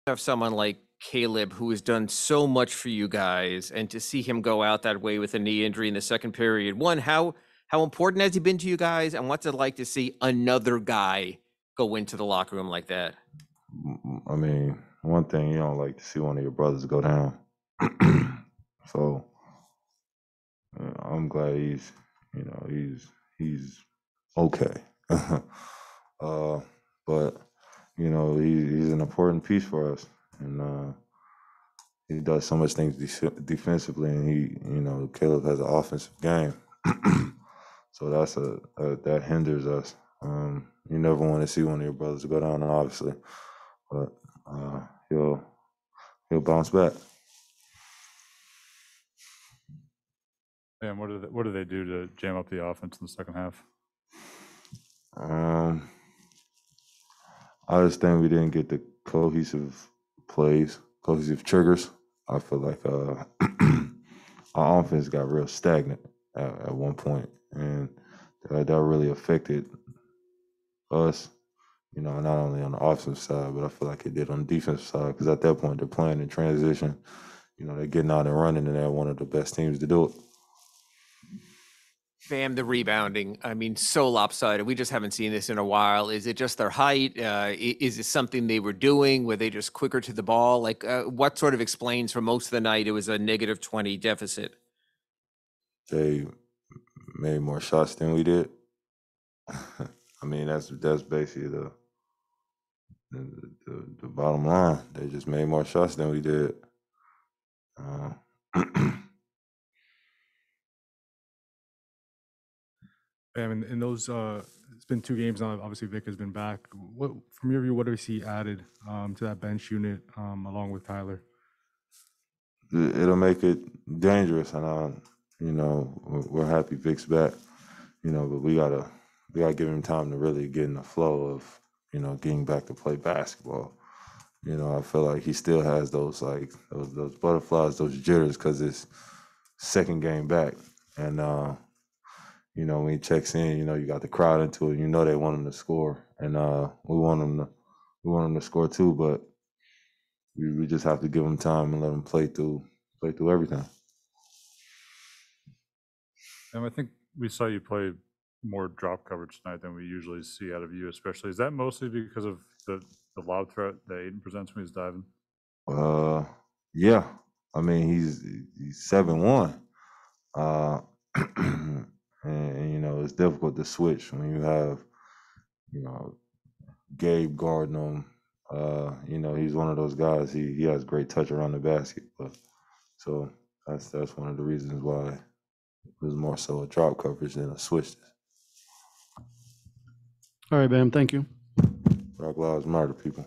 have someone like Caleb who has done so much for you guys, and to see him go out that way with a knee injury in the second period, one, how important has he been to you guys, and what's it like to see another guy go into the locker room like that? I mean, one thing you don't like to see one of your brothers go down. So I'm glad he's okay. But he's an important piece for us, and he does so much things defensively, and Caleb has an offensive game. So that hinders us. You never want to see one of your brothers go down, obviously, but he'll bounce back. And what do they do to jam up the offense in the second half? I just think we didn't get the cohesive plays, cohesive triggers. I feel like our offense got real stagnant at one point, and that really affected us. Not only on the offensive side, but I feel like it did on the defensive side. Because at that point, they're playing in transition. They're getting out and running, and they're one of the best teams to do it. Bam, the rebounding. I mean, so lopsided. We just haven't seen this in a while. Is it just their height? Is it something they were doing? Were they just quicker to the ball? Like, what sort of explains for most of the night it was a negative 20 deficit? They made more shots than we did. I mean, that's basically the bottom line. They just made more shots than we did. In those, it's been 2 games now. Obviously, Vic has been back. From your view, what has he added to that bench unit along with Tyler? It'll make it dangerous, and we're happy Vic's back. But we gotta give him time to really get in the flow of getting back to play basketball. I feel like he still has those butterflies, those jitters, because it's second game back, and when he checks in, you got the crowd into it. They want him to score, and we want him to score too. But we just have to give him time and let him play through everything. And I think we saw you play more drop coverage tonight than we usually see out of you, especially. Is that mostly because of the lob threat that Aiden presents when he's diving? Yeah. I mean, he's 7'1", and it's difficult to switch when you have Gabe guarding him. He's one of those guys. He has great touch around the basket, so that's one of the reasons why it was more so a drop coverage than a switch. All right, Bam. Thank you. Black Lives Matter, people.